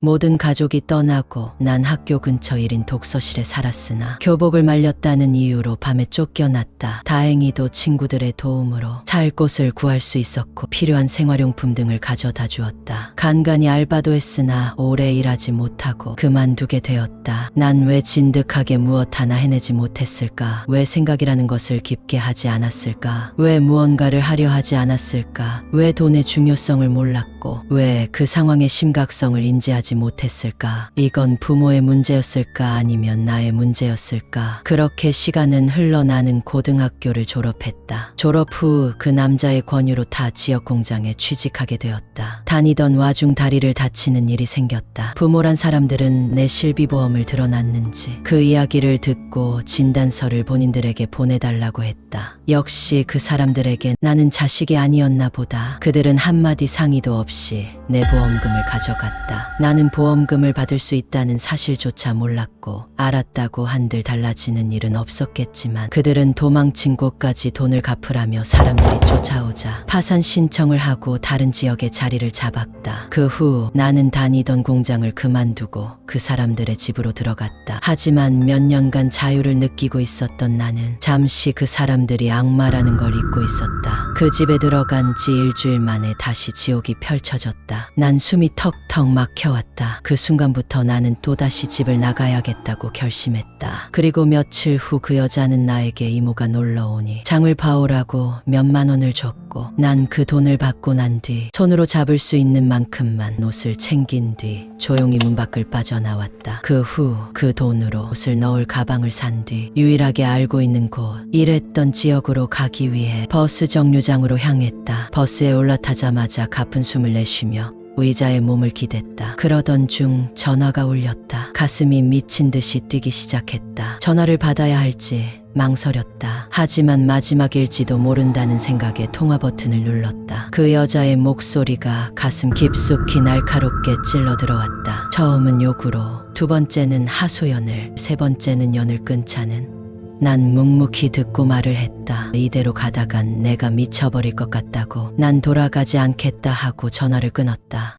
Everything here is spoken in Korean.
모든 가족이 떠나고 난 학교 근처 1인 독서실에 살았으나 교복을 말렸다는 이유로 밤에 쫓겨났다. 다행히도 친구들의 도움으로 살 곳을 구할 수 있었고 필요한 생활용품 등을 가져다 주었다. 간간히 알바도 했으나 오래 일하지 못하고 그만두게 되었다. 난 왜 진득하게 무엇 하나 해내지 못했을까? 왜 생각이라는 것을 깊게 하지 않았을까? 왜 무언가를 하려 하지 않았을까? 왜 돈의 중요성을 몰랐고 왜 그 상황의 심각성을 인지하지 못했을까? 이건 부모의 문제였을까? 아니면 나의 문제였을까? 그렇게 시간은 흘러 나는 고등학교를 졸업했다. 졸업 후 그 남자의 권유로 타 지역 공장에 취직하게 되었다. 다니던 와중 다리를 다치는 일이 생겼다. 부모란 사람들은 내 실비보험을 들어놨는지 그 이야기를 듣고 진단서를 본인들에게 보내달라고 했다. 역시 그 사람들에게 나는 자식이 아니었나 보다. 그들은 한마디 상의도 없이 내 보험금을 가져갔다. 나는 보험금을 받을 수 있다는 사실조차 몰랐고 알았다고 한들 달라지는 일은 없었겠지만 그들은 도망친 곳까지 돈을 갚으라며 사람들이 쫓아오자 파산 신청을 하고 다른 지역에 자리를 잡았다. 그 후 나는 다니던 공장을 그만두고 그 사람들의 집으로 들어갔다. 하지만 몇 년간 자유를 느끼고 있었던 나는 잠시 그 사람들이 악마라는 걸 잊고 있었다. 그 집에 들어간 지 일주일 만에 다시 지옥이 펼쳐졌다. 난 숨이 턱턱 막혀왔다. 그 순간부터 나는 또다시 집을 나가야겠다고 결심했다. 그리고 며칠 후 그 여자는 나에게 이모가 놀러오니 장을 봐오라고 몇만 원을 줬고 난 그 돈을 받고 난 뒤 손으로 잡을 수 있는 만큼만 옷을 챙긴 뒤 조용히 문 밖을 빠져나왔다. 그 후 그 돈으로 옷을 넣을 가방을 산 뒤 유일하게 알고 있는 곳 일했던 지역으로 가기 위해 버스 정류장으로 향했다. 버스에 올라타자마자 가쁜 숨을 내쉬며 의자에 몸을 기댔다. 그러던 중 전화가 울렸다. 가슴이 미친 듯이 뛰기 시작했다. 전화를 받아야 할지 망설였다. 하지만 마지막일지도 모른다는 생각에 통화 버튼을 눌렀다. 그 여자의 목소리가 가슴 깊숙이 날카롭게 찔러 들어왔다. 처음은 욕으로, 두 번째는 하소연을, 세 번째는 연을 끊자는. 난 묵묵히 듣고 말을 했다. 이대로 가다간 내가 미쳐버릴 것 같다고. 난 돌아가지 않겠다 하고 전화를 끊었다.